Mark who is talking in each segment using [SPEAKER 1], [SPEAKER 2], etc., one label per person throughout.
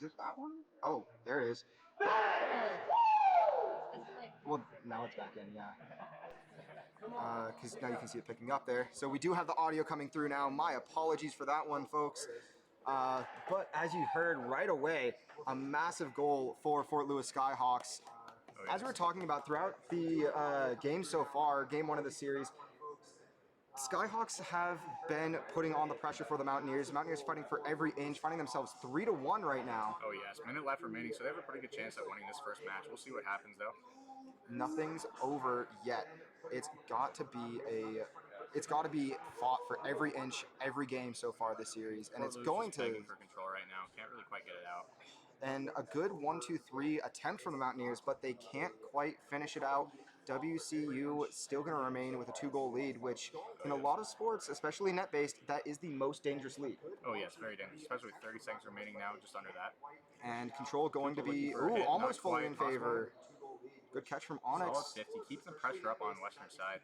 [SPEAKER 1] Is it that one? Oh, there it is. Well, now it's back in, yeah. Because now you can see it picking up there. So we do have the audio coming through now. My apologies for that one, folks. But as you heard right away, a massive goal for Fort Lewis Skyhawks. As we were talking about throughout the game so far, game one of the series, Skyhawks have been putting on the pressure for the Mountaineers. Mountaineers fighting for every inch, finding themselves 3-1 right now.
[SPEAKER 2] Oh yes, minute left remaining, so they have a pretty good chance at winning this first match. We'll see what happens though.
[SPEAKER 1] Nothing's over yet. It's got to be fought for every inch, every game so far this series, and it's going
[SPEAKER 2] just begging for control right now. Can't really quite get it out.
[SPEAKER 1] And a good 1-2-3 attempt from the Mountaineers, but they can't quite finish it out. WCU still going to remain with a 2-goal lead, which in a lot of sports, especially net-based, that is the most dangerous lead.
[SPEAKER 2] Oh yes, very dangerous, especially with 30 seconds remaining now, just under that.
[SPEAKER 1] And control going to be almost fully in favor. Good catch from Onyx.
[SPEAKER 2] Solid 50, keeps the pressure up on western side.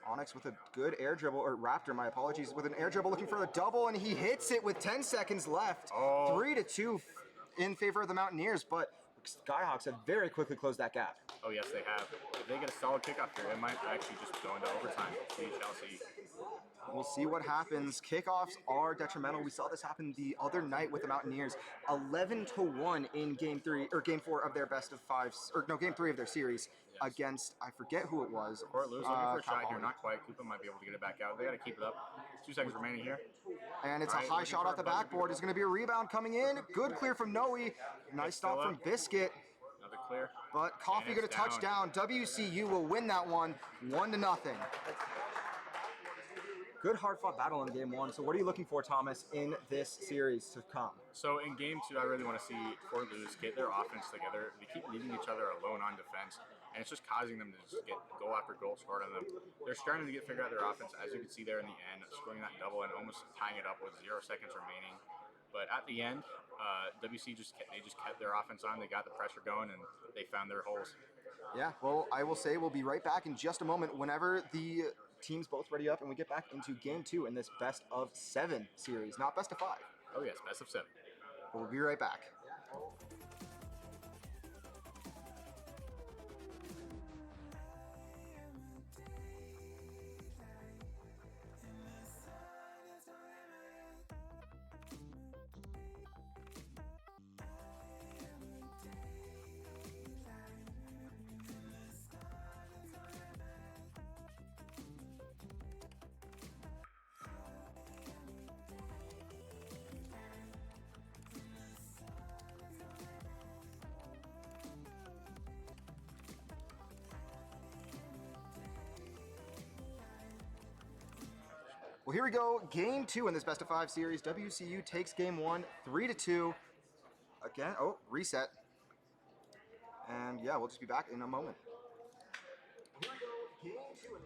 [SPEAKER 1] Onyx with a good air dribble, or Raptor, my apologies, with an air dribble looking for the double, and he hits it with 10 seconds left. 3-2 in favor of the Mountaineers, but Skyhawks have very quickly closed that gap.
[SPEAKER 2] Oh yes, they have. If they get a solid kickoff here, it might actually just go into overtime. We shall see.
[SPEAKER 1] We'll see what happens. Kickoffs are detrimental. We saw this happen the other night with the Mountaineers. 11-1 in game 4 of their best of 5, or no, game 3 of their series against, I forget who it was.
[SPEAKER 2] Fort Lewis looking for a shot here, not quite. Cooper might be able to get it back out. They got to keep it up. 2 seconds remaining here.
[SPEAKER 1] And it's a high shot off the backboard. It's going to be a rebound coming in. Good clear from Noe. Nice stop from Biscuit.
[SPEAKER 2] Another clear.
[SPEAKER 1] But Coffee going to touch down. WCU will win that one 1-0. Good hard-fought battle in game 1. So what are you looking for, Thomas, in this series to come?
[SPEAKER 2] So in game 2, I really want to see Fort Lewis get their offense together. They keep leaving each other alone on defense, and it's just causing them to just get goal after goal scored on them. They're starting to figure out their offense, as you can see there in the end, scoring that double and almost tying it up with 0 seconds remaining. But at the end, WC just kept their offense on. They got the pressure going, and they found their holes.
[SPEAKER 1] Yeah, well, I will say we'll be right back in just a moment whenever the teams both ready up and we get back into game 2 in this best of 7 series, not best of 5.
[SPEAKER 2] Oh yes, best of 7.
[SPEAKER 1] We'll be right back. Well, here we go. Game 2 in this best of 5 series. WCU takes game 1, 3-2. Again, reset. And yeah, we'll just be back in a moment. Here we go. Game 2.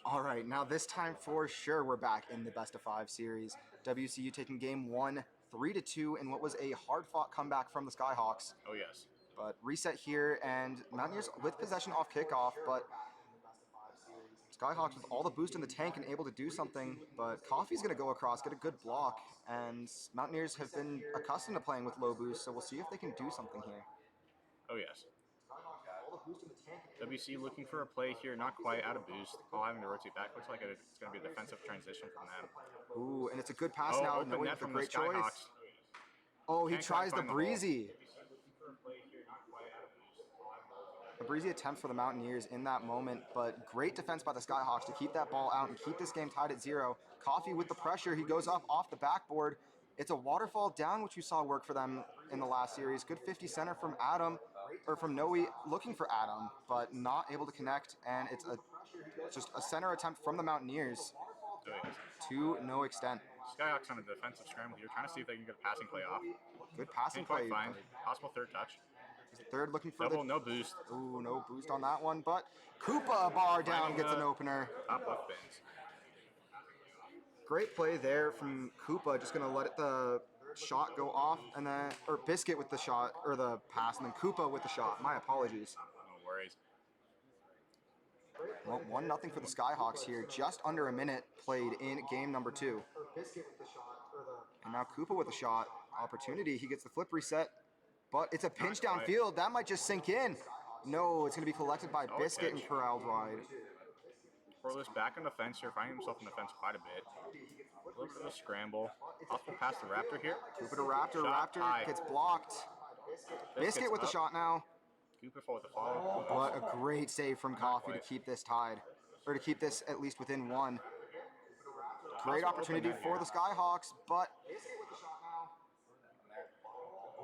[SPEAKER 1] All right, now this time for sure we're back in the best of 5 series. WCU taking game 1, 3-2 in what was a hard-fought comeback from the Skyhawks.
[SPEAKER 2] Oh yes.
[SPEAKER 1] But reset here, and Mountaineers with possession off kickoff, but Skyhawks with all the boost in the tank and able to do something, but Coffee's going to go across, get a good block, and Mountaineers have been accustomed to playing with low boost, so we'll see if they can do something here.
[SPEAKER 2] Oh yes. WC looking for a play here, not quite out of boost. All having to rotate back. Looks like it's going to be a defensive transition from them.
[SPEAKER 1] Ooh, and it's a good pass
[SPEAKER 2] Oh,
[SPEAKER 1] now.
[SPEAKER 2] open net
[SPEAKER 1] with a
[SPEAKER 2] from the
[SPEAKER 1] great choice.
[SPEAKER 2] Skyhawks.
[SPEAKER 1] Oh, he
[SPEAKER 2] Can't
[SPEAKER 1] tries the
[SPEAKER 2] quite find the hole.
[SPEAKER 1] breezy. The breezy attempts for the Mountaineers in that moment, but great defense by the Skyhawks to keep that ball out and keep this game tied at 0. Coffee with the pressure. He goes up off the backboard. It's a waterfall down, which we saw work for them in the last series. Good 50 center from Adam, or from Noe, looking for Adam, but not able to connect. And it's just a center attempt from the Mountaineers to no extent.
[SPEAKER 2] Skyhawks on a defensive scramble here, trying to see if they can get a passing play off.
[SPEAKER 1] Good passing
[SPEAKER 2] Can't
[SPEAKER 1] play.
[SPEAKER 2] quite find. Possible third touch.
[SPEAKER 1] Third looking for
[SPEAKER 2] double, no boost.
[SPEAKER 1] Ooh, no boost on that one, but Koopa bar down gets an opener.
[SPEAKER 2] Top left bins.
[SPEAKER 1] Great play there from Koopa, just gonna let the shot go off, and then, or Biscuit with the shot, or the pass, and then Koopa with the shot. My apologies.
[SPEAKER 2] No worries.
[SPEAKER 1] Well, 1-0 for the Skyhawks here. Just under a minute played in game number 2. And now Koopa with the shot. Opportunity, he gets the flip reset, but it's a pinch downfield. That might just sink in. No, it's gonna be collected by Biscuit and corralled wide.
[SPEAKER 2] Corliss back on the fence here, finding himself on the fence quite a bit. Look at the scramble. Possible pass to Raptor here.
[SPEAKER 1] Koopa to Raptor. Raptor gets blocked. Biscuit with the shot now.
[SPEAKER 2] Koopa with the follow.
[SPEAKER 1] But a great save from Coffee to keep this tied, or to keep this at least within 1. Great opportunity for the Skyhawks, but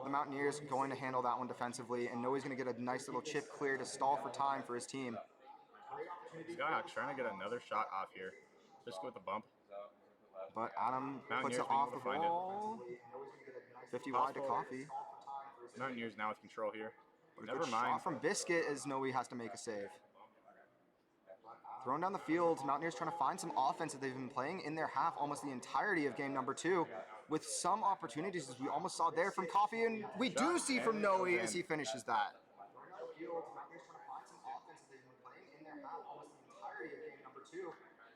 [SPEAKER 1] the Mountaineers going to handle that one defensively, and Noe's going to get a nice little chip clear to stall for time for his team.
[SPEAKER 2] Skyhawks trying to get another shot off here. Just go with the bump.
[SPEAKER 1] But Adam puts it off the wall. 50 wide to Coffee.
[SPEAKER 2] Mountaineers now with control here.
[SPEAKER 1] Never mind. Shot from Biscuit as Noe has to make a save. Thrown down the field, Mountaineers trying to find some offense that they've been playing in their half almost the entirety of game number 2, with some opportunities as we almost saw there from Coffee, and we do see from Noe as he finishes that.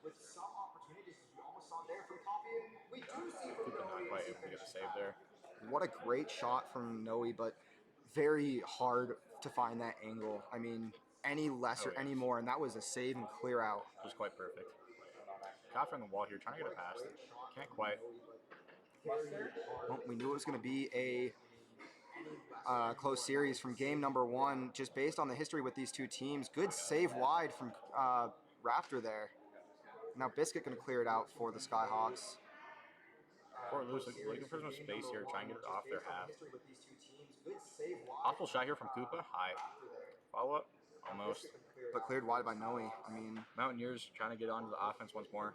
[SPEAKER 1] With some opportunities, as we almost saw there from Coffee, and we do see from Noe.
[SPEAKER 2] Not quite able to get a save there.
[SPEAKER 1] What a great shot from Noe, but very hard to find that angle. I mean, any less or any more, and that was a save and clear out.
[SPEAKER 2] It was quite perfect. Coffee on the wall here, trying to get a pass. Can't quite.
[SPEAKER 1] Well, we knew it was going to be a close series from game number 1, just based on the history with these two teams. Good save wide from Raptor there. Now Biscuit going to clear it out for the Skyhawks.
[SPEAKER 2] Fort Lewis looking for some space here, trying to get it off their half. Awful shot here from Koopa. High. Follow up. Almost.
[SPEAKER 1] But cleared wide by Noe. I mean,
[SPEAKER 2] Mountaineers trying to get onto the offense once more.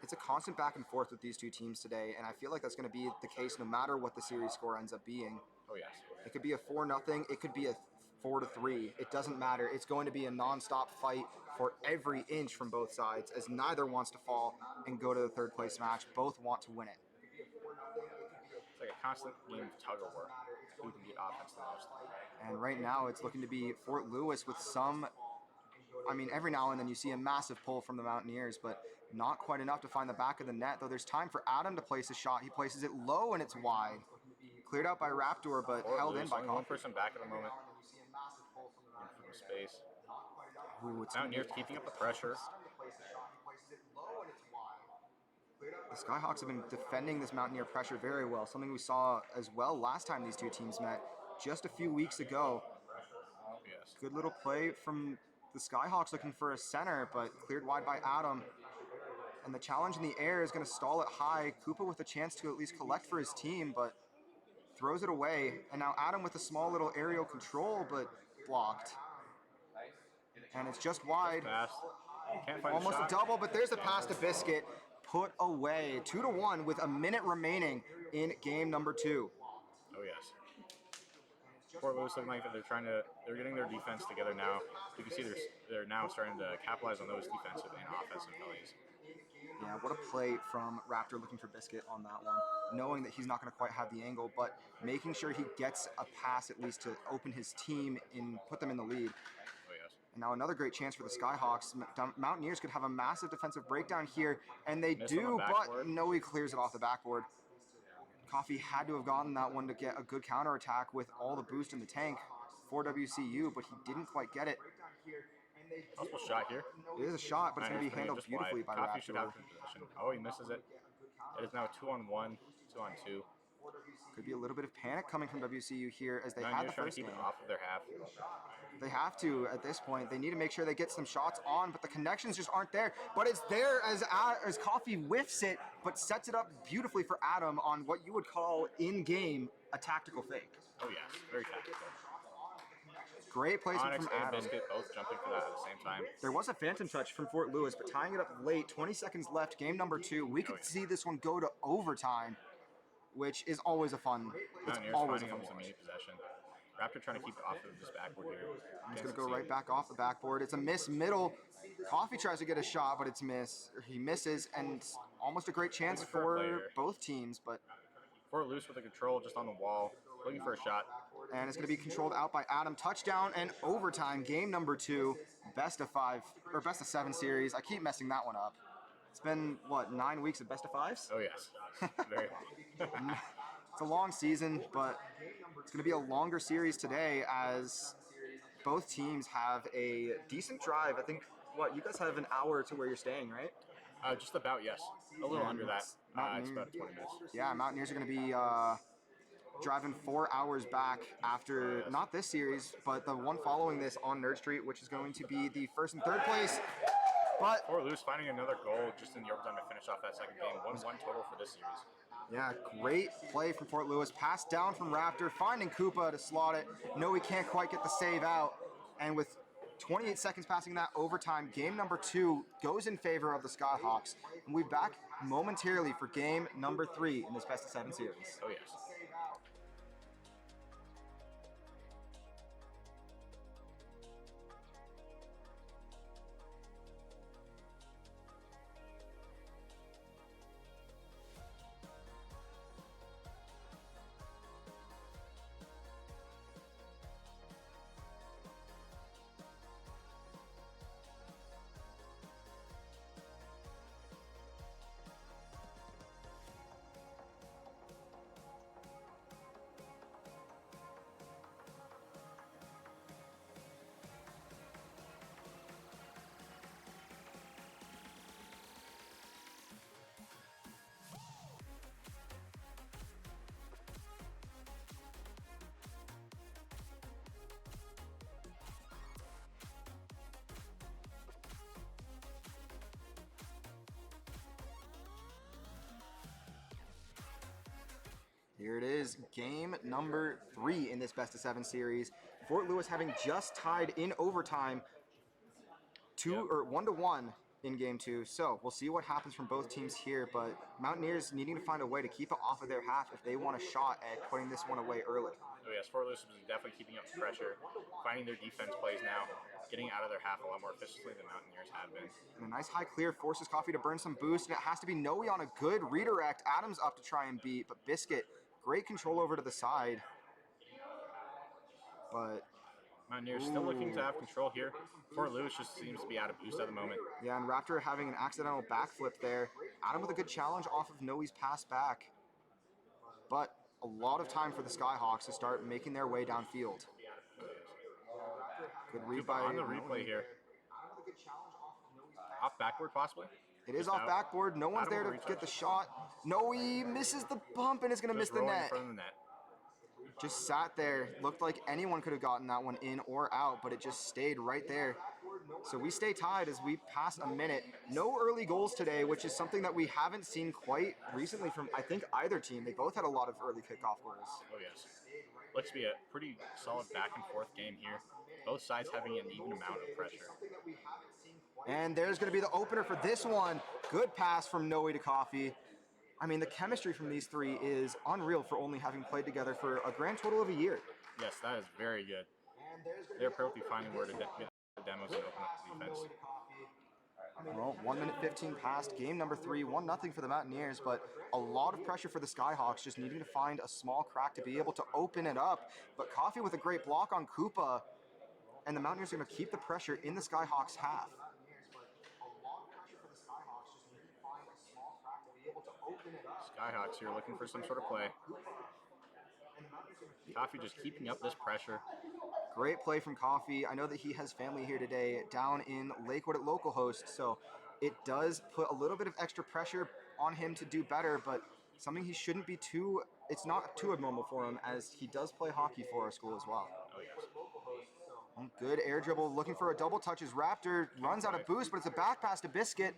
[SPEAKER 1] It's a constant back and forth with these two teams today, and I feel like that's going to be the case no matter what the series score ends up being.
[SPEAKER 2] Oh, yes.
[SPEAKER 1] It could be a 4-0. It could be a 4-3. It doesn't matter. It's going to be a non-stop fight for every inch from both sides, as neither wants to fall and go to the third place match. Both want to win it.
[SPEAKER 2] It's like a constant game of tug of war. Who can beat offense the most?
[SPEAKER 1] And right now it's looking to be Fort Lewis with some, I mean, every now and then you see a massive pull from the Mountaineers, but not quite enough to find the back of the net, though there's time for Adam to place a shot. He places it low and it's wide. Cleared out by Raptor, but held in by
[SPEAKER 2] Coffee. One person back at the moment. From the space.
[SPEAKER 1] Ooh,
[SPEAKER 2] Mountaineers keeping up the pressure.
[SPEAKER 1] The Skyhawks have been defending this Mountaineer pressure very well, something we saw as well last time these two teams met, just a few weeks ago.
[SPEAKER 2] Yes.
[SPEAKER 1] Good little play from the Skyhawks looking for a center, but cleared wide by Adam. And the challenge in the air is going to stall it high. Koopa with a chance to at least collect for his team, but throws it away. And now Adam with a small little aerial control, but blocked. And it's just wide.
[SPEAKER 2] Can't find
[SPEAKER 1] almost a double, but there's the pass to Biscuit. Put away. 2-1 with a minute remaining in game number 2.
[SPEAKER 2] Oh, yes. Fort Lewis looking like they're getting their defense together now. You can see they're now starting to capitalize on those defensive and offensive plays.
[SPEAKER 1] Yeah, what a play from Raptor looking for Biscuit on that one. Knowing that he's not going to quite have the angle, but making sure he gets a pass at least to open his team and put them in the lead.
[SPEAKER 2] Oh, yes.
[SPEAKER 1] And now another great chance for the Skyhawks. Mountaineers could have a massive defensive breakdown here, and they do, but Noe clears it off the backboard. Coffee had to have gotten that one to get a good counterattack with all the boost in the tank. for WCU, but he didn't quite get it.
[SPEAKER 2] Possible shot here.
[SPEAKER 1] It is a shot, but it's going to be handled beautifully by
[SPEAKER 2] Coffee should have
[SPEAKER 1] Raptor.
[SPEAKER 2] possession. Oh, he misses it. It is now a 2-on-1, 2-on-2.
[SPEAKER 1] Could be a little bit of panic coming from WCU here as they had the
[SPEAKER 2] Trying
[SPEAKER 1] first
[SPEAKER 2] to keep
[SPEAKER 1] game.
[SPEAKER 2] it off of their half.
[SPEAKER 1] They have to at this point. They need to make sure they get some shots on, but the connections just aren't there. But it's there as Coffee whiffs it, but sets it up beautifully for Adam on what you would call in-game a tactical fake.
[SPEAKER 2] Oh yes, very tactical.
[SPEAKER 1] Great placement
[SPEAKER 2] Onyx
[SPEAKER 1] from
[SPEAKER 2] and
[SPEAKER 1] Adam.
[SPEAKER 2] Biscuit both jumping for that at the same time.
[SPEAKER 1] There was a phantom touch from Fort Lewis, but tying it up late, 20 seconds left, game number 2. We could see this one go to overtime, which is always a fun. It's always a fun
[SPEAKER 2] watch. Possession. Raptor trying to keep it off of this backboard here.
[SPEAKER 1] He's going to go right back off the backboard. It's a miss middle. Coffee tries to get a shot, but it's miss. He misses, and almost a great chance for both teams, but
[SPEAKER 2] Fort Lewis with the control just on the wall, looking for a shot.
[SPEAKER 1] And it's going to be controlled out by Adam. Touchdown and overtime. Game number 2, best of 5 or best of 7 series. I keep messing that one up. It's been what, 9 weeks of best of 5s?
[SPEAKER 2] Oh yes, very long.
[SPEAKER 1] It's a long season, but it's going to be a longer series today as both teams have a decent drive. I think you guys have an hour to where you're staying, right?
[SPEAKER 2] Just about, yes. A little under that. It's about 20 minutes.
[SPEAKER 1] Yeah, Mountaineers are going to be driving 4 hours back after not this series, but the one following this on NerdStreet, which is going to be the first and third place. But
[SPEAKER 2] Fort Lewis finding another goal just in the overtime to finish off that second game. 1-1 total for this series.
[SPEAKER 1] Yeah, great play from Fort Lewis. Pass down from Raptor, finding Koopa to slot it. No, he can't quite get the save out. And with 28 seconds passing that overtime, game number 2 goes in favor of the Skyhawks. And we'll be back momentarily for game number 3 in this best of 7 series.
[SPEAKER 2] Oh, yes.
[SPEAKER 1] Here it is, game number 3 in this best of 7 series. Fort Lewis having just tied in overtime 1-1 in game 2. So we'll see what happens from both teams here, but Mountaineers needing to find a way to keep it off of their half if they want a shot at putting this one away early.
[SPEAKER 2] Oh yes, Fort Lewis is definitely keeping up the pressure, finding their defense plays now, getting out of their half a lot more efficiently than Mountaineers have been.
[SPEAKER 1] And a nice high clear forces Coffee to burn some boost, and it has to be Noe on a good redirect. Adams up to try and beat, but Biscuit, great control over to the side. But
[SPEAKER 2] Mountaineers still looking to have control here. Fort Lewis just seems to be out of boost at the moment.
[SPEAKER 1] Yeah, and Raptor having an accidental backflip there. Adam with a good challenge off of Noe's pass back. But a lot of time for the Skyhawks to start making their way downfield. Good read by
[SPEAKER 2] on the replay here. Off backboard possibly?
[SPEAKER 1] It is off backboard. No one's there to get the shot. Noe misses the bump and is going to miss the net. Just sat there. Looked like anyone could have gotten that one in or out, but it just stayed right there. So we stay tied as we pass a minute. No early goals today, which is something that we haven't seen quite recently from, I think, either team. They both had a lot of early kickoff goals.
[SPEAKER 2] Oh, yes. Looks to be a pretty solid back and forth game here. Both sides having an even amount of pressure.
[SPEAKER 1] And there's going to be the opener for this one. Good pass from Noe to Coffee. I mean, the chemistry from these three is unreal for only having played together for a grand total of a year.
[SPEAKER 2] Yes, that is very good. They're perfectly finding where to get the demos and open up the defense.
[SPEAKER 1] Well, 1 minute 15 passed. Game number 3, 1-0 for the Mountaineers, but a lot of pressure for the Skyhawks, just needing to find a small crack to be able to open it up. But Coffee with a great block on Koopa, and the Mountaineers are going to keep the pressure in the Skyhawks' half.
[SPEAKER 2] Skyhawks here looking for some sort of play. Coffee just keeping up this pressure.
[SPEAKER 1] Great play from Coffee. I know that he has family here today down in Lakewood at local host, so it does put a little bit of extra pressure on him to do better, but something he shouldn't be too, it's not too abnormal for him as he does play hockey for our school as well.
[SPEAKER 2] Oh, yes.
[SPEAKER 1] Good air dribble, looking for a double touch as Raptor runs out of boost, but it's a back pass to Biscuit,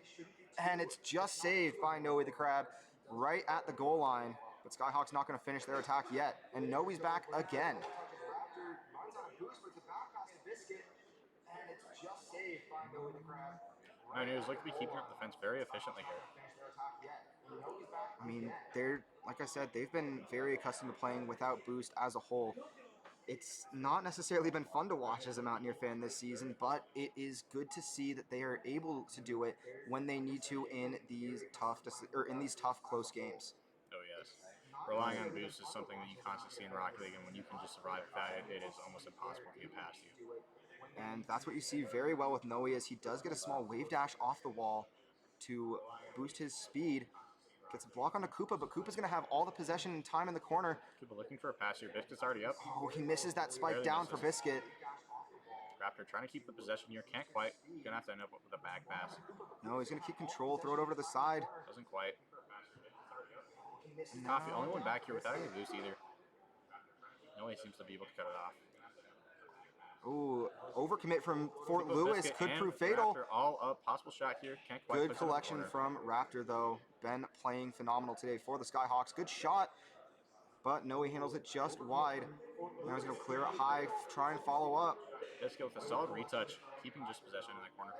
[SPEAKER 1] and it's just saved by Noe the Crab right at the goal line. But Skyhawks not going to finish their attack yet, and Noe's back again.
[SPEAKER 2] Mountaineers look to be keeping up the fence very efficiently here.
[SPEAKER 1] I mean, they're, like I said, they've been very accustomed to playing without boost as a whole. It's not necessarily been fun to watch as a Mountaineer fan this season, but it is good to see that they are able to do it when they need to in these tough close games.
[SPEAKER 2] Oh, yes. Relying on boost is something that you constantly see in Rocket League, and when you can just survive without it, it is almost impossible to get past you.
[SPEAKER 1] And that's what you see very well with Noe, as he does get a small wave dash off the wall to boost his speed. Gets a block onto Koopa, but Koopa's going to have all the possession and time in the corner.
[SPEAKER 2] Koopa looking for a pass here. Biscuit's already up.
[SPEAKER 1] Oh, he misses that spike down for Biscuit.
[SPEAKER 2] Raptor trying to keep the possession here. Can't quite. Going to have to end up with a back pass.
[SPEAKER 1] No, he's going to keep control, throw it over to the side.
[SPEAKER 2] Doesn't quite. Coffee, only one back here without any boost either. No way seems to be able to cut it off.
[SPEAKER 1] Ooh, overcommit from Fort Lewis could prove fatal.
[SPEAKER 2] Raptor all up, possible shot here. Can't quite.
[SPEAKER 1] Good collection from Raptor though. Ben playing phenomenal today for the Skyhawks. Good shot, but Noe handles it just wide. Now he's going to clear it high, try and follow up.
[SPEAKER 2] Let's go with a solid retouch, keeping just possession in that corner.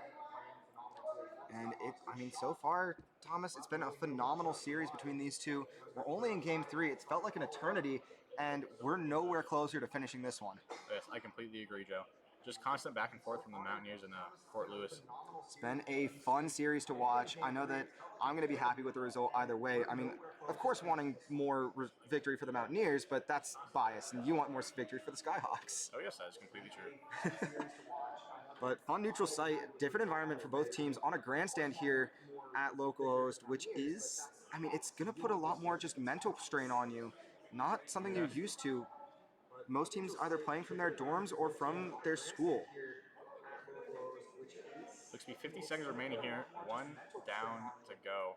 [SPEAKER 1] And I mean, so far, Thomas, it's been a phenomenal series between these two. We're only in game 3. It's felt like an eternity, and we're nowhere closer to finishing this one.
[SPEAKER 2] Yes, I completely agree, Joe. Just constant back and forth from the Mountaineers and Fort Lewis.
[SPEAKER 1] It's been a fun series to watch. I know that I'm going to be happy with the result either way. I mean, of course, wanting more victory for the Mountaineers, but that's biased, and you want more victory for the Skyhawks.
[SPEAKER 2] Oh, yes, that is completely true.
[SPEAKER 1] But fun neutral site, different environment for both teams on a grandstand here at local host, which is, I mean, it's going to put a lot more just mental strain on you. Not something you're used to. Most teams either playing from their dorms or from their school.
[SPEAKER 2] Looks to be 50 seconds remaining here. 1 down to go.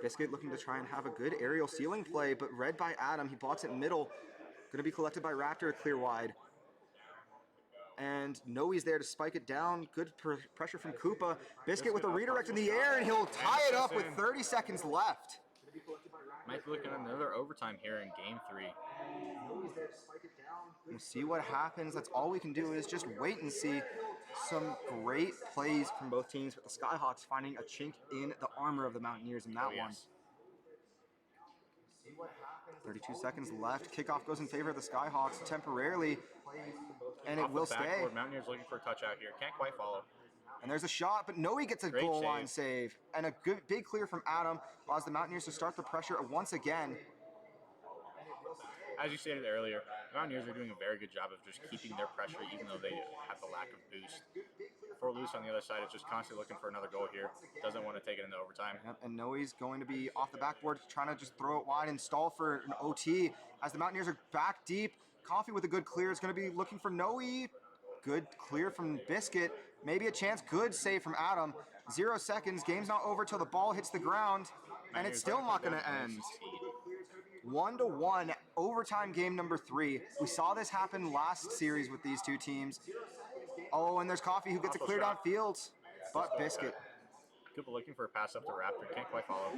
[SPEAKER 1] Biscuit looking to try and have a good aerial ceiling play, but read by Adam. He blocks it middle. Going to be collected by Raptor, clear wide. And Noe's there to spike it down. Good pressure from Koopa. Biscuit with a redirect in the air, and he'll tie it up with 30 seconds left.
[SPEAKER 2] Might be looking at another overtime here in game 3.
[SPEAKER 1] We'll see what happens. That's all we can do is just wait and see. Some great plays from both teams, with the Skyhawks finding a chink in the armor of the Mountaineers in that one. 32 seconds left. Kickoff goes in favor of the Skyhawks temporarily, and it will stay.
[SPEAKER 2] Mountaineers looking for a touch out here. Can't quite follow.
[SPEAKER 1] And there's a shot, but Noe gets a goal line save. And a good big clear from Adam allows the Mountaineers to start the pressure once again.
[SPEAKER 2] As you stated earlier, the Mountaineers are doing a very good job of just keeping their pressure even though they have the lack of boost. Fort Lewis on the other side is just constantly looking for another goal here. Doesn't want to take it into overtime.
[SPEAKER 1] Yep, and Noe's going to be off the backboard, trying to just throw it wide and stall for an OT. As the Mountaineers are back deep, Coffee with a good clear is going to be looking for Noe. Good clear from Biscuit. Maybe a chance. Good save from Adam. 0 seconds. Game's not over till the ball hits the ground. And it's still not going to end. 1-1 overtime game number 3. We saw this happen last series with these two teams. Oh, and there's Coffee who gets a clear downfield. But Biscuit.
[SPEAKER 2] Koopa looking for a pass up to Raptor. Can't quite follow.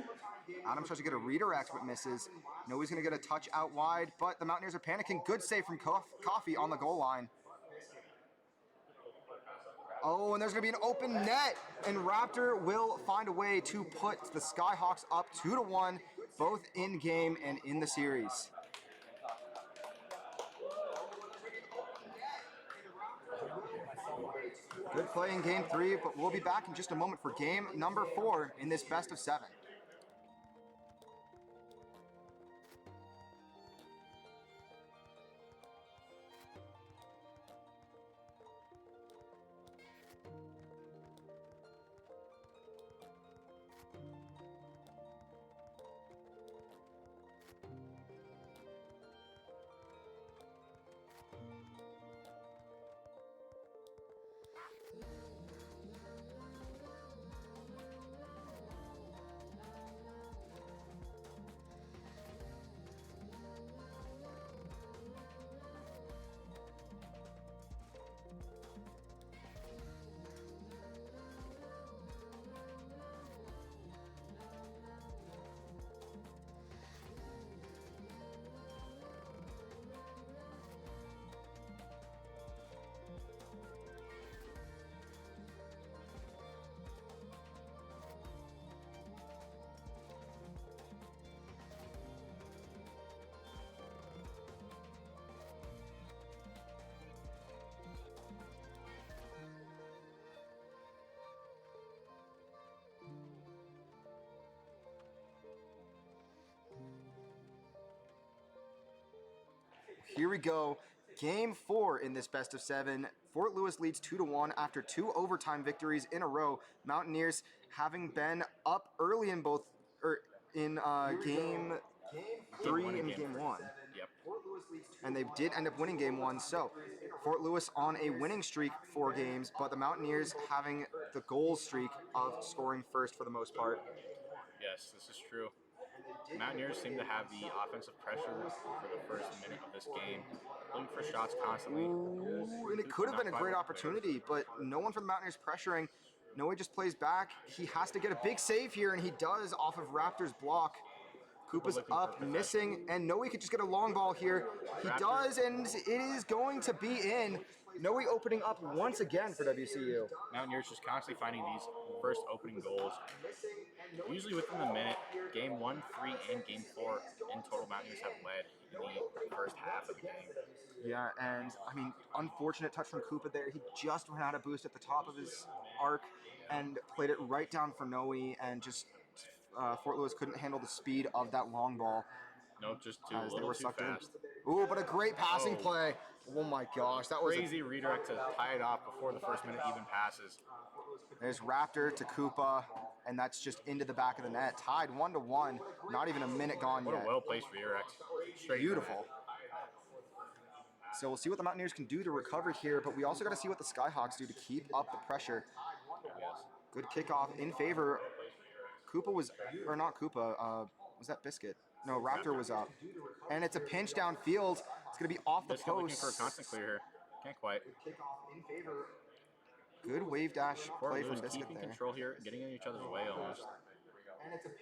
[SPEAKER 1] Adam tries to get a redirect but misses. Noe's going to get a touch out wide, but the Mountaineers are panicking. Good save from Coffee on the goal line. Oh, and there's going to be an open net, and Raptor will find a way to put the Skyhawks up 2-1, both in game and in the series. Good play in game 3, but we'll be back in just a moment for game number 4 in this best of 7. here we go. Game 4 in this best of 7. Fort Lewis leads 2-1 after 2 overtime victories in a row. Mountaineers having been up early in both, in game 3 and game 1.
[SPEAKER 2] Yep.
[SPEAKER 1] And they did end up winning game 1. So Fort Lewis on a winning streak 4 games, but the Mountaineers having the goal streak of scoring first for the most part.
[SPEAKER 2] Yes, this is true. Mountaineers seem to have the offensive pressure for the first minute of this game, looking for shots constantly.
[SPEAKER 1] Ooh, and it could have been a great opportunity, but no one from the Mountaineers pressuring. Noe just plays back. He has to get a big save here, and he does off of Raptor's block. Koopa's up, missing, and Noe could just get a long ball here. He does, and it is going to be in. Noe opening up once again for WCU.
[SPEAKER 2] Mountaineers just constantly finding these first opening goals. Usually within the minute, game 1, 3, and game 4 in total, Mountaineers have led in the first half of the game.
[SPEAKER 1] Yeah, and I mean, unfortunate touch from Koopa there. He just ran out of boost at the top of his arc and played it right down for Noe, and just Fort Lewis couldn't handle the speed of that long ball.
[SPEAKER 2] Nope, just too fast.
[SPEAKER 1] Ooh, but a great passing play. Oh my gosh, that was
[SPEAKER 2] crazy redirect to tie it off before the first minute even passes.
[SPEAKER 1] There's Raptor to Koopa, and that's just into the back of the net. Tied 1-1. Not even a minute gone yet.
[SPEAKER 2] What a well-placed redirect. Straight
[SPEAKER 1] beautiful. So we'll see what the Mountaineers can do to recover here, but we also got to see what the Skyhawks do to keep up the pressure.
[SPEAKER 2] Yes.
[SPEAKER 1] Good kickoff in favor. Koopa was, or not Koopa, was that Biscuit? No, Raptor was up. And it's a pinch downfield. It's going to be off the
[SPEAKER 2] Biscuit looking
[SPEAKER 1] post.
[SPEAKER 2] for a constant clear here. Can't quite.
[SPEAKER 1] Good wave dash play from Biscuit
[SPEAKER 2] keeping
[SPEAKER 1] there.
[SPEAKER 2] Control here, getting in each other's way almost.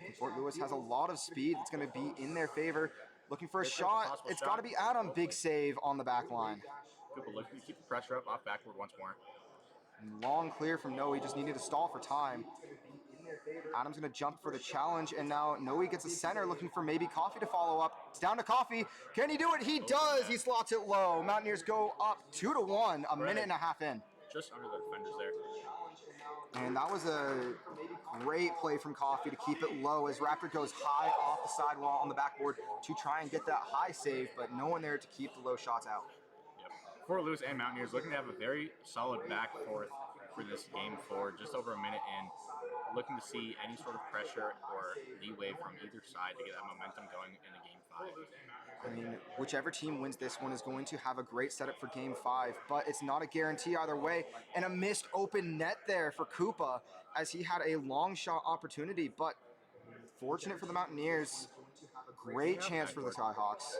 [SPEAKER 1] And Fort Lewis has a lot of speed. It's going to be in their favor. Looking for a shot. It's got to be Adam. Big save on the back line.
[SPEAKER 2] Cooper looking to keep the pressure up, off backward once more.
[SPEAKER 1] Long clear from Noe. Just needed to stall for time. Adam's going to jump for the challenge, and now Noe gets a center, looking for maybe Coffee to follow up. It's down to Coffee. Can he do it? He does. He slots it low. Mountaineers go up 2-1, a minute and a half in.
[SPEAKER 2] Just under the defenders there.
[SPEAKER 1] And that was a great play from Coffee to keep it low as Raptor goes high off the sidewall on the backboard to try and get that high save, but no one there to keep the low shots out.
[SPEAKER 2] Yep. Fort Lewis and Mountaineers looking to have a very solid back forth for this game 4, just over a minute in. Looking to see any sort of pressure or leeway from either side to get that momentum going into game 5.
[SPEAKER 1] I mean, whichever team wins this one is going to have a great setup for game 5, but it's not a guarantee either way. And a missed open net there for Koopa as he had a long shot opportunity, but fortunate for the Mountaineers. Great chance for the Skyhawks.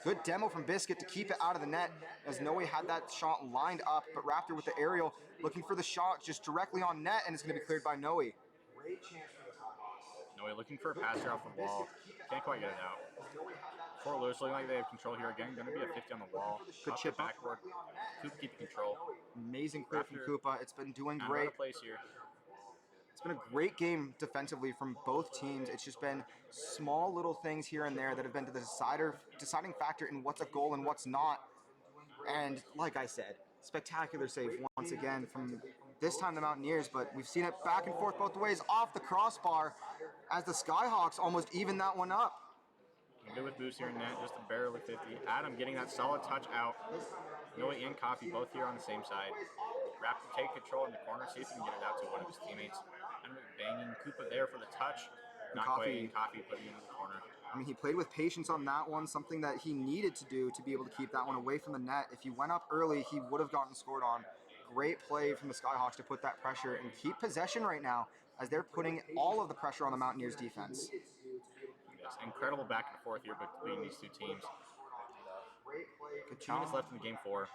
[SPEAKER 1] Good demo from Biscuit to keep it out of the net as Noe had that shot lined up, but Raptor with the aerial looking for the shot just directly on net, and it's going to be cleared by Noe.
[SPEAKER 2] Noe looking for a pass here off the wall. Can't quite get it out. Fort Lewis looking like they have control here again. Going to be a 50 on the wall.
[SPEAKER 1] Good chip
[SPEAKER 2] backward. Koopa keeping control.
[SPEAKER 1] Amazing clear from Koopa. It's been doing
[SPEAKER 2] great.
[SPEAKER 1] great.
[SPEAKER 2] Out of place here.
[SPEAKER 1] It's been a great game defensively from both teams. It's just been small little things here and there that have been the deciding factor in what's a goal and what's not. And like I said, spectacular save once again from this time the Mountaineers, but we've seen it back and forth both ways off the crossbar as the Skyhawks almost even that one up.
[SPEAKER 2] Good with boost here in net, just a barely 50. Adam getting that solid touch out. Noe and Coffee both here on the same side. Raptor take control in the corner, see if he can get it out to one of his teammates. Adam banging Koopa there for the touch. Not quite. Coffee putting it in the corner.
[SPEAKER 1] I mean, he played with patience on that one, something that he needed to do to be able to keep that one away from the net. If he went up early, he would have gotten scored on. Great play from the Skyhawks to put that pressure and keep possession right now as they're putting all of the pressure on the Mountaineers defense.
[SPEAKER 2] Yes, incredible back and forth here between these two teams.
[SPEAKER 1] Good
[SPEAKER 2] 2 minutes left in the game 4.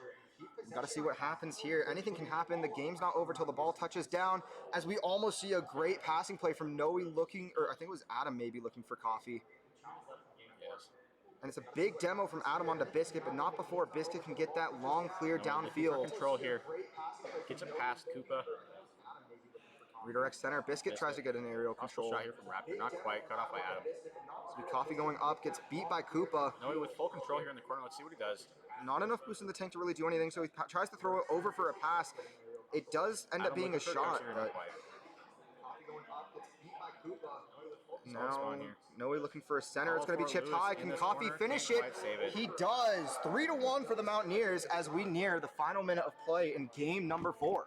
[SPEAKER 1] Got to see what happens here. Anything can happen. The game's not over till the ball touches down as we almost see a great passing play from Noe looking, or I think it was Adam maybe looking for Coffee.
[SPEAKER 2] Yes.
[SPEAKER 1] And it's a big demo from Adam onto Biscuit, but not before Biscuit can get that long clear downfield.
[SPEAKER 2] Control here. Gets it past Koopa.
[SPEAKER 1] Redirect center. Biscuit tries to get an aerial control.
[SPEAKER 2] Shot here from Raptor. Not quite. Cut off by Adam.
[SPEAKER 1] Coffee going up. Gets beat by Koopa.
[SPEAKER 2] Noe with full control here in the corner. Let's see what he does.
[SPEAKER 1] Not enough boost in the tank to really do anything, so he tries to throw it over for a pass. It does end up being a shot, but
[SPEAKER 2] 12 spawn here.
[SPEAKER 1] Noe looking for a center.
[SPEAKER 2] All
[SPEAKER 1] It's going to be
[SPEAKER 2] for
[SPEAKER 1] chipped
[SPEAKER 2] Lewis
[SPEAKER 1] high.
[SPEAKER 2] in
[SPEAKER 1] Can
[SPEAKER 2] this
[SPEAKER 1] Coffee
[SPEAKER 2] corner.
[SPEAKER 1] finish
[SPEAKER 2] Can't
[SPEAKER 1] it?
[SPEAKER 2] quite save it.
[SPEAKER 1] He does. 3-1 for the Mountaineers as we near the final minute of play in game number 4.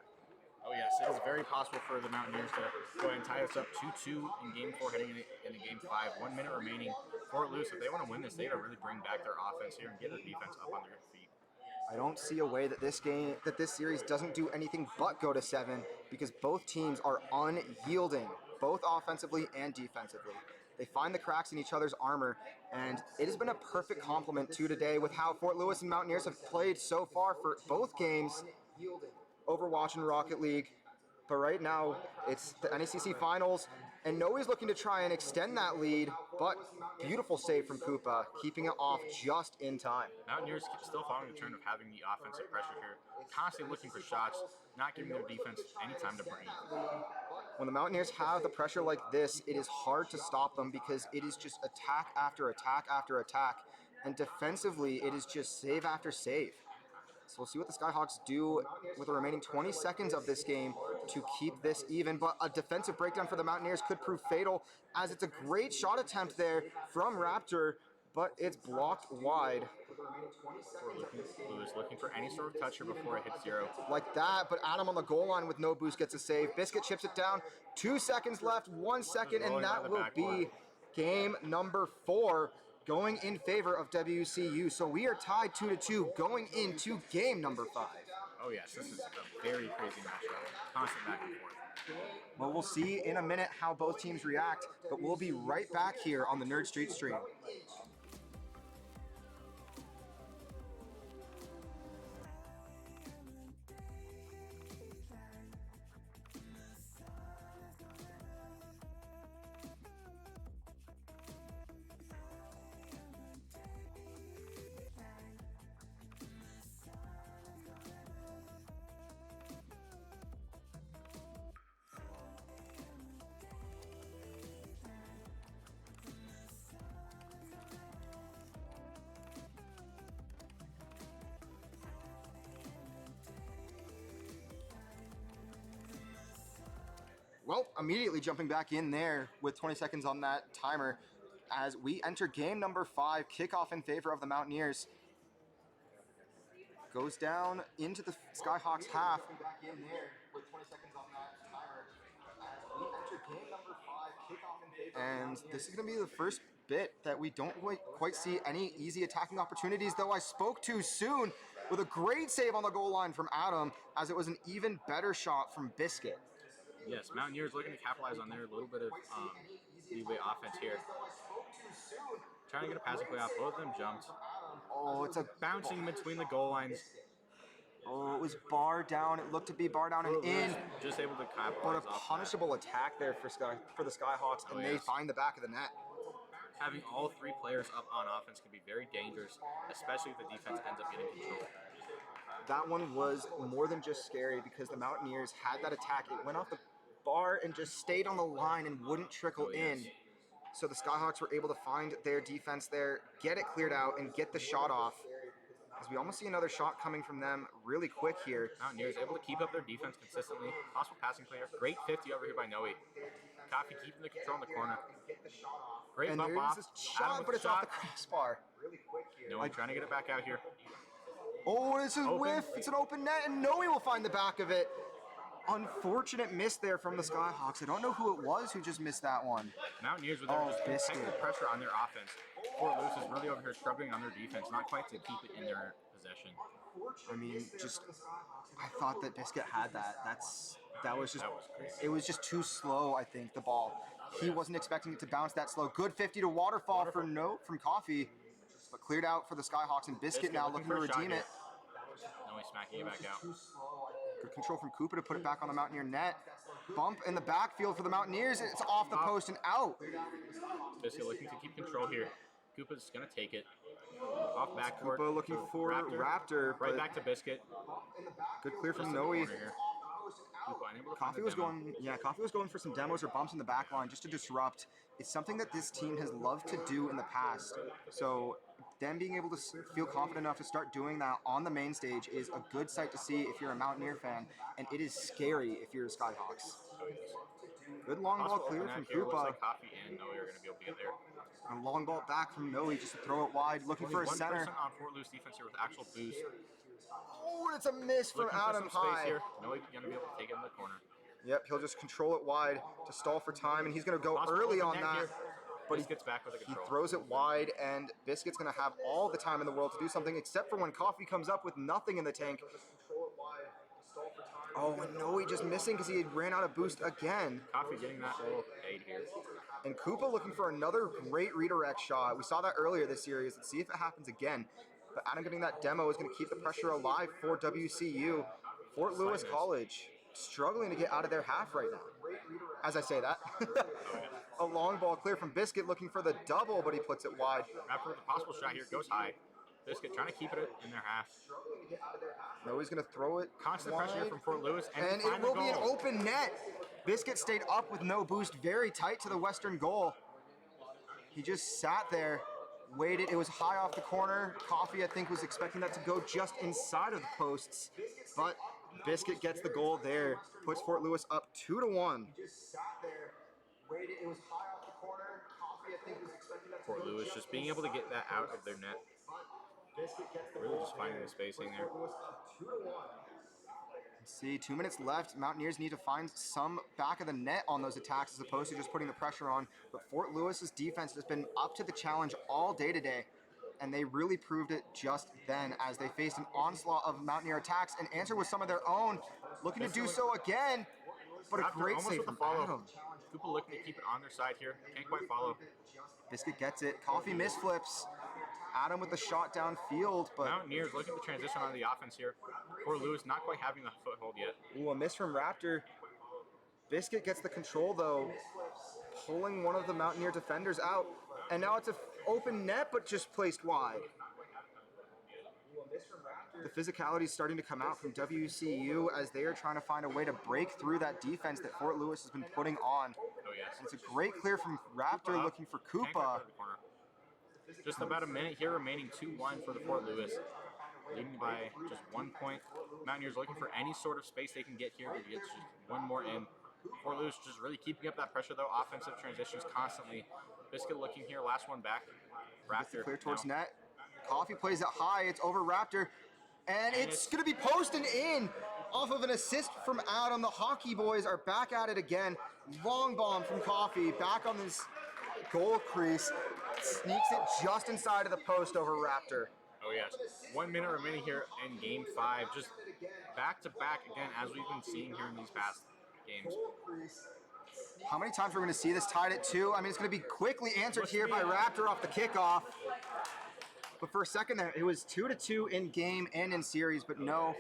[SPEAKER 2] Oh yes, it is very possible for the Mountaineers to go ahead and tie us up 2-2 in Game 4, heading into Game 5. 1 minute remaining. Fort Lewis, if they want to win this, they got to really bring back their offense here and get their defense up on their feet.
[SPEAKER 1] I don't see a way that this series doesn't do anything but go to 7 because both teams are unyielding, both offensively and defensively. They find the cracks in each other's armor, and it has been a perfect complement to today with how Fort Lewis and Mountaineers have played so far for both games, Overwatch and Rocket League. But right now, it's the NECC Finals, and Noe's looking to try and extend that lead, but beautiful save from Koopa, keeping it off just in time.
[SPEAKER 2] Mountaineers still following the trend of having the offensive pressure here, constantly looking for shots, not giving their defense any time to breathe.
[SPEAKER 1] When the Mountaineers have the pressure like this, it is hard to stop them because it is just attack after attack after attack, and defensively, it is just save after save. So we'll see what the Skyhawks do with the remaining 20 seconds of this game to keep this even. But a defensive breakdown for the Mountaineers could prove fatal, as it's a great shot attempt there from Raptor, but it's blocked wide.
[SPEAKER 2] Lewis looking for any sort of toucher before it hits 0.
[SPEAKER 1] Like that, but Adam on the goal line with no boost gets a save. Biscuit chips it down. 2 seconds left, 1 second, and that will be game number 4. Going in favor of WCU. So we are tied 2-2 going into game number 5.
[SPEAKER 2] Oh yes, this is a very crazy matchup. Constant back and forth.
[SPEAKER 1] Well, we'll see in a minute how both teams react, but we'll be right back here on the NerdStreet stream. Well, immediately jumping back in there with 20 seconds on that timer as we enter game number 5, kickoff in favor of the Mountaineers. Goes down into the Skyhawks half. Back in there with 20 seconds on that timer as we enter game number 5, kickoff in favor. And this is going to be the first bit that we don't quite see any easy attacking opportunities, though I spoke too soon with a great save on the goal line from Adam, as it was an even better shot from Biscuit.
[SPEAKER 2] Yes, Mountaineers looking to capitalize on their little bit of leeway offense here. Trying to get a passing play off. Both of them jumped.
[SPEAKER 1] Oh, it's a
[SPEAKER 2] bouncing between the goal lines.
[SPEAKER 1] Oh, it was bar down. It looked to be bar down and in.
[SPEAKER 2] Just able to capitalize.
[SPEAKER 1] But a punishable attack there for the Skyhawks, and they find the back of the net.
[SPEAKER 2] Having all 3 players up on offense can be very dangerous, especially if the defense ends up getting control.
[SPEAKER 1] That one was more than just scary because the Mountaineers had that attack. It went off the bar and just stayed on the line and wouldn't trickle in. So the Skyhawks were able to find their defense there, get it cleared out, and get the shot off. As we almost see another shot coming from them really quick here.
[SPEAKER 2] Mountaineers able to keep up their defense consistently. Possible passing player. Great 50 over here by Noe. Coffee keeping the control in the corner. Great
[SPEAKER 1] and
[SPEAKER 2] bump
[SPEAKER 1] there's
[SPEAKER 2] off.
[SPEAKER 1] this shot, but it's off the crossbar.
[SPEAKER 2] No one trying to get it back out here.
[SPEAKER 1] Oh, this is whiff. It's an open net, and Noe will find the back of it. Unfortunate miss there from the Skyhawks. I don't know who it was who just missed that one.
[SPEAKER 2] Mountaineers with their just pressure on their offense. Fort Lewis is really over here struggling on their defense, not quite to keep it in their possession.
[SPEAKER 1] I mean, I thought that Biscuit had that. That was crazy. It was just too slow, I think, the ball. He wasn't expecting it to bounce that slow. Good 50 to waterfall from Coffee, but cleared out for the Skyhawks, and Biscuit now looking to redeem it.
[SPEAKER 2] No, he's smacking it back out.
[SPEAKER 1] Good control from Koopa to put it back on the Mountaineer net. Bump in the backfield for the Mountaineers. It's off the post and out.
[SPEAKER 2] Biscuit looking to keep control here. Koopa's going to take it. Off backcourt.
[SPEAKER 1] Koopa looking for Raptor.
[SPEAKER 2] Right back to Biscuit.
[SPEAKER 1] Good clear from Noe. Coffee was going for some demos or bumps in the back line just to disrupt. It's something that this team has loved to do in the past. So them being able to feel confident enough to start doing that on the main stage is a good sight to see if you're a Mountaineer fan, and it is scary if you're a Skyhawks. Good long ball
[SPEAKER 2] Possible
[SPEAKER 1] clear
[SPEAKER 2] open
[SPEAKER 1] from
[SPEAKER 2] net here. Looks
[SPEAKER 1] Koopa.
[SPEAKER 2] like Coffee and Noe are going to be able to get there.
[SPEAKER 1] A long ball back from Noe just to throw it wide, looking
[SPEAKER 2] Only
[SPEAKER 1] for a
[SPEAKER 2] one
[SPEAKER 1] center.
[SPEAKER 2] person on Fort Lewis defense here with actual boost.
[SPEAKER 1] Oh, and it's a miss from
[SPEAKER 2] Looking
[SPEAKER 1] Adam
[SPEAKER 2] for some space
[SPEAKER 1] High.
[SPEAKER 2] here. Noe going to be able to take it in the corner.
[SPEAKER 1] Yep, he'll just control it wide to stall for time, and he's going to go
[SPEAKER 2] Possible
[SPEAKER 1] early
[SPEAKER 2] open
[SPEAKER 1] on
[SPEAKER 2] net
[SPEAKER 1] that.
[SPEAKER 2] here.
[SPEAKER 1] But
[SPEAKER 2] Biscuit's back with a
[SPEAKER 1] he
[SPEAKER 2] control.
[SPEAKER 1] throws it wide, and Biscuit's going to have all the time in the world to do something, except for when Coffee comes up with nothing in the tank. Oh, and Noe just missing because he ran out of boost again.
[SPEAKER 2] Coffee getting that little aid here.
[SPEAKER 1] And Koopa looking for another great redirect shot. We saw that earlier this series. Let's see if it happens again. But Adam getting that demo is going to keep the pressure alive for WCU. Fort Lewis College struggling to get out of their half right now. As I say that. A long ball clear from Biscuit looking for the double, but he puts it wide.
[SPEAKER 2] After the possible shot here, goes high. Biscuit trying to keep it in their half.
[SPEAKER 1] No, he's going to throw it
[SPEAKER 2] Constant
[SPEAKER 1] wide.
[SPEAKER 2] pressure here from Fort Lewis.
[SPEAKER 1] And it will be an open net. Biscuit stayed up with no boost, very tight to the western goal. He just sat there, waited. It was high off the corner. Coffee, I think, was expecting that to go just inside of the posts. But Biscuit gets the goal there, puts Fort Lewis up 2-1. It was high off the corner. Coffee, I think, was expecting that to
[SPEAKER 2] Fort Lewis just being able to get that out of their net. Really just finding the spacing there.
[SPEAKER 1] See, 2 minutes left. Mountaineers need to find some back of the net on those attacks as opposed to just putting the pressure on. But Fort Lewis's defense has been up to the challenge all day today, and they really proved it just then as they faced an onslaught of Mountaineer attacks and answered with some of their own, looking to do so again. But a great save from Adam.
[SPEAKER 2] Koopa looking to keep it on their side here. Can't quite follow.
[SPEAKER 1] Biscuit gets it. Coffee misflips. Adam with the shot downfield, but
[SPEAKER 2] Mountaineers looking to transition on the offense here. Fort Lewis not quite having the foothold yet.
[SPEAKER 1] Ooh, a miss from Raptor. Biscuit gets the control though, pulling one of the Mountaineer defenders out, and now it's an open net, but just placed wide. The physicality is starting to come out from WCU as they are trying to find a way to break through that defense that Fort Lewis has been putting on.
[SPEAKER 2] Oh yes.
[SPEAKER 1] And it's a great clear from Raptor looking for Koopa.
[SPEAKER 2] Just about a minute here remaining, 2-1 for the Fort Lewis. Leading by just 1 point. Mountaineers looking for any sort of space they can get here to get just one more in. Fort Lewis just really keeping up that pressure though. Offensive transitions constantly. Biscuit looking here, last one back. Raptor
[SPEAKER 1] Clear towards net. Coffee plays it high, it's over Raptor. And it's going to be posted in off of an assist from Adam. The Hockey Boys are back at it again. Long bomb from Coffee, back on this goal crease. Sneaks it just inside of the post over Raptor.
[SPEAKER 2] Oh yes, 1 minute remaining here in Game 5. Just back to back again, as we've been seeing here in these past games.
[SPEAKER 1] How many times we're going to see this tied at 2? I mean, it's going to be quickly answered here by Raptor off the kickoff. But for a second there, it was 2-2 in game and in series, but no,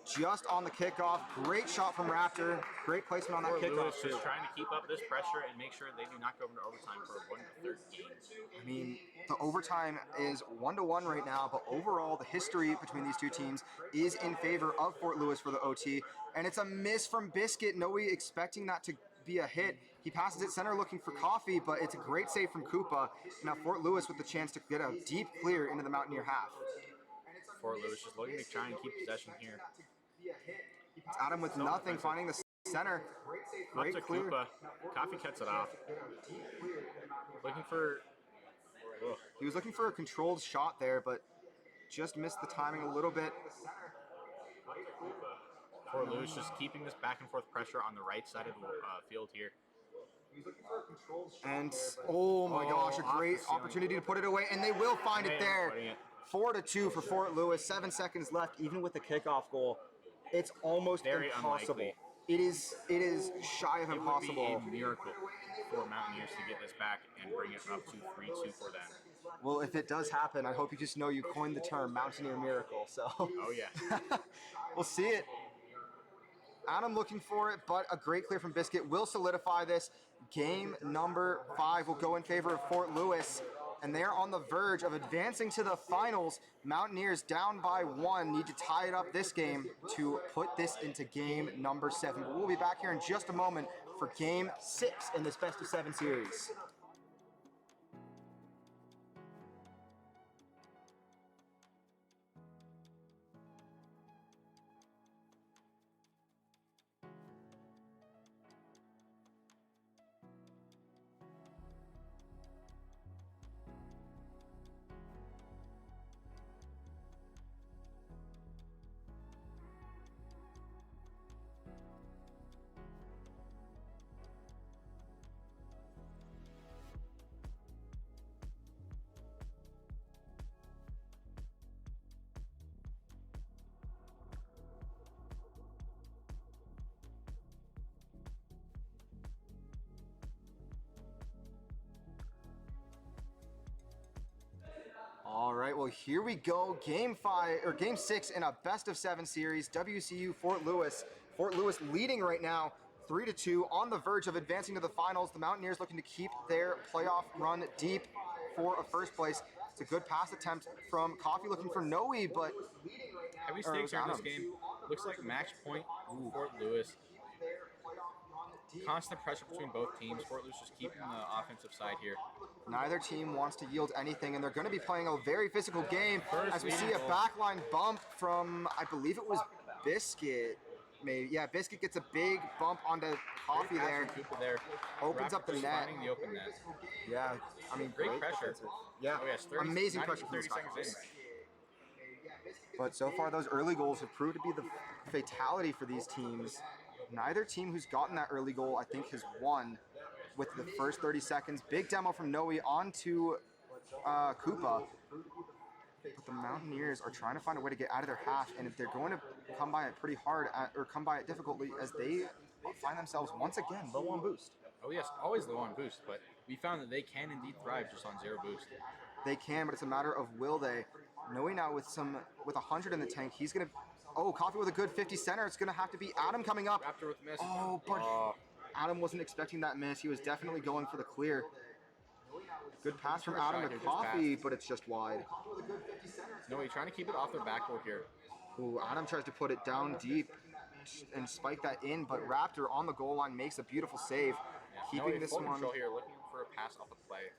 [SPEAKER 1] just on the kickoff. Great shot from Raptor. Great placement on that kickoff.
[SPEAKER 2] Lewis just trying to keep up this pressure and make sure they do not go into overtime for a 1-3 game.
[SPEAKER 1] I mean, the overtime is 1-1 right now, but overall, the history between these two teams is in favor of Fort Lewis for the OT. And it's a miss from Biscuit. Noe expecting that to be a hit. He passes it center looking for Coffee, but it's a great save from Koopa. Now Fort Lewis with the chance to get a deep clear into the Mountaineer half.
[SPEAKER 2] Fort Lewis just looking to try and keep possession here.
[SPEAKER 1] It's Adam with nothing, finding the center. Great clear.
[SPEAKER 2] Koopa. Coffee cuts it off. Looking for...
[SPEAKER 1] He was looking for a controlled shot there, but just missed the timing a little bit.
[SPEAKER 2] Fort Lewis just keeping this back and forth pressure on the right side of the field here.
[SPEAKER 1] And oh my gosh, a great opportunity to put it away, and they will find it there. 4-2 for Fort Lewis. 7 seconds left, even with the kickoff goal. It's almost impossible. It is shy of impossible.
[SPEAKER 2] It would be a miracle for Mountaineers to get this back and bring it up to 3-2 for them.
[SPEAKER 1] Well, if it does happen, I hope you just know you coined the term Mountaineer Miracle. So.
[SPEAKER 2] Oh yeah.
[SPEAKER 1] We'll see it. Adam looking for it, but a great clear from Biscuit will solidify this. Game number 5 will go in favor of Fort Lewis, and they're on the verge of advancing to the finals. Mountaineers down by 1 need to tie it up this game to put this into game number 7. But we'll be back here in just a moment for game 6 in this best of 7 series. right, well, here we go. Game 6 in a best-of-7 series. WCU Fort Lewis. Fort Lewis leading right now, 3-2, on the verge of advancing to the finals. The Mountaineers looking to keep their playoff run deep for a first place. It's a good pass attempt from Coffee, looking for Noe, but
[SPEAKER 2] heavy stakes are in this game. Looks like match point for Fort Lewis. Constant pressure between both teams. Fort Lewis just keeping the offensive side here.
[SPEAKER 1] Neither team wants to yield anything, and they're going to be playing a very physical game as we see a backline bump from, I believe it was Biscuit. Maybe, yeah, Biscuit gets a big bump onto Coffee there. Opens up the net.
[SPEAKER 2] Finding the open net.
[SPEAKER 1] Yeah, I mean,
[SPEAKER 2] great pressure.
[SPEAKER 1] Yeah,
[SPEAKER 2] oh, yes,
[SPEAKER 1] amazing pressure from the Skyhawks. But so far, those early goals have proved to be the fatality for these teams. Neither team who's gotten that early goal, I think, has won with the first 30 seconds. Big demo from Noe onto Koopa. But the Mountaineers are trying to find a way to get out of their half, and if they're going to come by it pretty hard, or come by it difficultly, as they find themselves once again low on boost.
[SPEAKER 2] Oh yes, always low on boost, but we found that they can indeed thrive just on 0 boost.
[SPEAKER 1] They can, but it's a matter of will they. Noe now with 100 in the tank, he's gonna. Oh, Coffee with a good 50 center. It's gonna have to be Adam coming up.
[SPEAKER 2] Raptor with miss.
[SPEAKER 1] Oh, but Adam wasn't expecting that miss. He was definitely going for the clear. Good pass from Adam to Coffee, but it's just wide.
[SPEAKER 2] No, he's trying to keep it off their backboard here.
[SPEAKER 1] Ooh, Adam tries to put it down deep and spike that in, but Raptor on the goal line makes a beautiful save, keeping this one.
[SPEAKER 2] Here, looking for a pass off the play.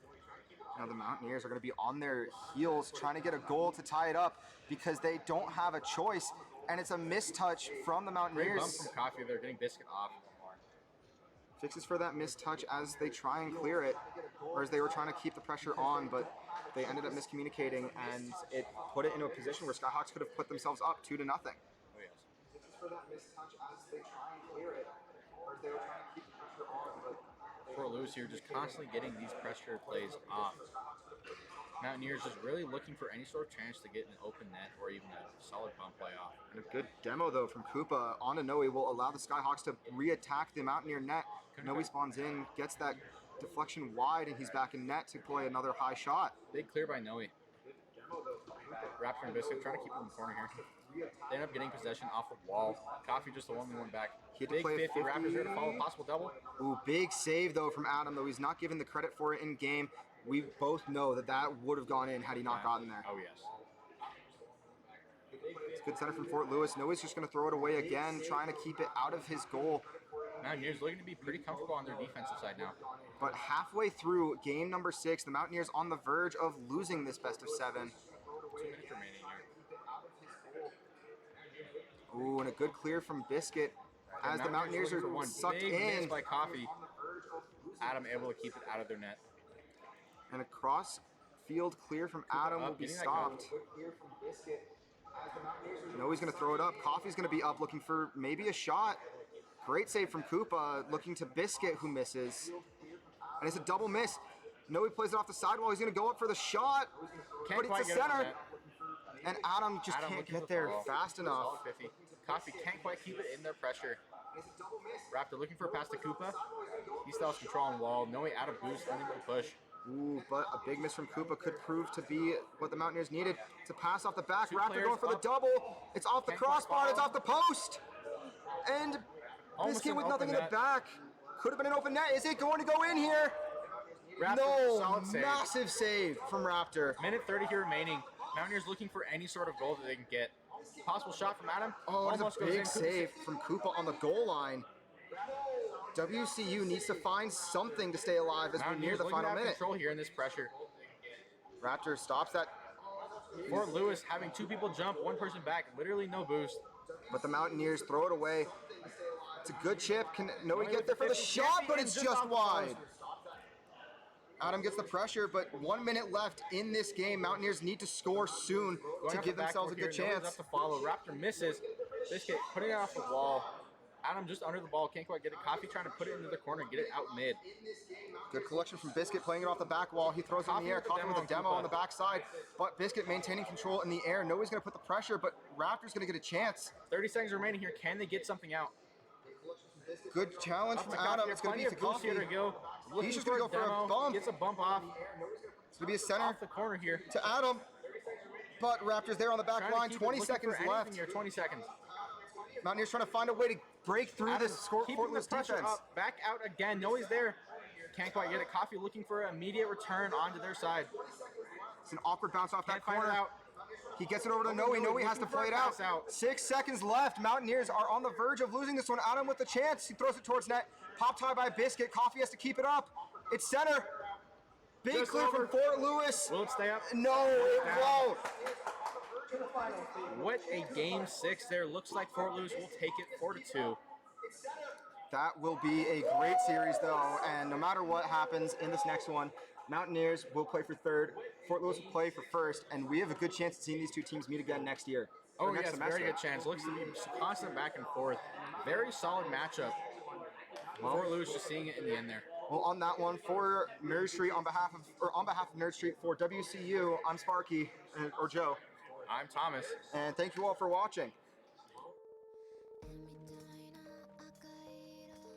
[SPEAKER 1] Now the Mountaineers are going to be on their heels trying to get a goal to tie it up because they don't have a choice, and it's a mistouch from the Mountaineers.
[SPEAKER 2] Great bump from Coffee. They're getting Biscuit off.
[SPEAKER 1] Fixes for that mistouch as they try and clear it, or as they were trying to keep the pressure on, but they ended up miscommunicating, and it put it into a position where Skyhawks could have put themselves up 2-0. Oh, yes. Fixes for that mistouch as they try and clear it, or as they were trying to keep the pressure on, but
[SPEAKER 2] Fort Lewis here just constantly getting these pressure plays off. Mountaineers just really looking for any sort of chance to get an open net or even a solid bump play off.
[SPEAKER 1] And a good demo, though, from Koopa onto Noe will allow the Skyhawks to re-attack the Mountaineer net. Noe spawns in, gets that deflection wide, and he's back in net to play another high shot.
[SPEAKER 2] Big clear by Noe. Raptor and Biscuit trying to keep it in the corner here. They end up getting possession off the wall. Coffee just the only one back.
[SPEAKER 1] Big
[SPEAKER 2] 50. Raptors here to follow a possible double.
[SPEAKER 1] Ooh, big save, though, from Adam, though he's not given the credit for it in game. We both know that that would have gone in had he not gotten there.
[SPEAKER 2] Oh, yes.
[SPEAKER 1] It's a good center from Fort Lewis. Noe's just going to throw it away again, trying to keep it out of his goal.
[SPEAKER 2] Mountaineers looking to be pretty comfortable on their defensive side now.
[SPEAKER 1] But halfway through game number 6, the Mountaineers on the verge of losing this best of 7.
[SPEAKER 2] 2 minutes remaining here.
[SPEAKER 1] Ooh, and a good clear from Biscuit as the Mountaineers are sucked
[SPEAKER 2] Big
[SPEAKER 1] in.
[SPEAKER 2] miss by Coffee. Adam able to keep it out of their net.
[SPEAKER 1] And a cross field clear from Adam will be stopped. Noe's going to throw it up. Coffee's going to be up looking for maybe a shot. Great save from Koopa, looking to Biscuit, who misses. And it's a double miss. Noe plays it off the sidewall. He's going to go up for the shot, but it's a center. And Adam just can't get there fast enough.
[SPEAKER 2] Coffee can't quite keep it in their pressure. Raptor looking for a pass to Koopa. He still has control on wall. Noe out of boost, unable to push.
[SPEAKER 1] Ooh, but a big miss from Koopa could prove to be what the Mountaineers needed to pass off the back. Raptor going for the double. It's off the crossbar. It's off the post. And Biscuit with nothing in the back. Could have been an open net. Is it going to go in here?
[SPEAKER 2] Raptor,
[SPEAKER 1] no, massive save from Raptor.
[SPEAKER 2] Minute 30 here remaining. Mountaineers looking for any sort of goal that they can get. Possible shot from Adam.
[SPEAKER 1] Oh, it's a big save from Koopa on the goal line. WCU needs to find something to stay alive as we're near the final minute.
[SPEAKER 2] Control here in this pressure.
[SPEAKER 1] Raptor stops that.
[SPEAKER 2] Fort Lewis having 2 people jump, 1 person back, literally no boost.
[SPEAKER 1] But the Mountaineers throw it away. It's a good chip. Can Noe get there for the shot, but it's just wide. Adam gets the pressure, but 1 minute left in this game. Mountaineers need to score soon to give themselves a good chance.
[SPEAKER 2] To follow. Raptor misses. Biscuit putting it off the wall. Adam just under the ball, can't quite get it. Coffee trying to put it into the corner, get it out mid.
[SPEAKER 1] Good collection from Biscuit, playing it off the back wall. He throws it in the air. Coffee with a demo on the backside, but Biscuit maintaining control in the air. Nobody's going to put the pressure, but Raptor's going to get a chance.
[SPEAKER 2] 30 seconds remaining here. Can they get something out?
[SPEAKER 1] Good challenge from Adam. It's going to be to Coffee. He's just going to go for a bump.
[SPEAKER 2] Gets a bump off.
[SPEAKER 1] It's going to be a center
[SPEAKER 2] off the corner here
[SPEAKER 1] to Adam. but Raptors there on the back line. 20 seconds left.
[SPEAKER 2] Here, 20 seconds.
[SPEAKER 1] Mountaineers trying to find a way to break through this Fort Lewis defense.
[SPEAKER 2] Up, back out again. No, he's there. Can't quite get it. Coffee looking for an immediate return onto their side.
[SPEAKER 1] It's an awkward bounce off that
[SPEAKER 2] Can't
[SPEAKER 1] corner.
[SPEAKER 2] find it out.
[SPEAKER 1] He gets it over to Noe. Noe has to play it out. 6 seconds left. Mountaineers are on the verge of losing this one. Adam with the chance. He throws it towards net. Pop tie by Biscuit. Coffee has to keep it up. It's center. Big clear from Fort Lewis.
[SPEAKER 2] Will it stay up?
[SPEAKER 1] No, it won't.
[SPEAKER 2] What a game 6 there. Looks like Fort Lewis will take it 4-2.
[SPEAKER 1] That will be a great series, though, and no matter what happens in this next one, Mountaineers will play for third, Fort Lewis will play for first, and we have a good chance of seeing these two teams meet again next year.
[SPEAKER 2] Oh, yes, very good chance. Looks to be constant back and forth. Very solid matchup. Fort Lewis just seeing it in the end there.
[SPEAKER 1] Well, on that one, for NerdStreet, on behalf of NerdStreet, for WCU, I'm Sparky, or Joe.
[SPEAKER 2] I'm Thomas.
[SPEAKER 1] And thank you all for watching.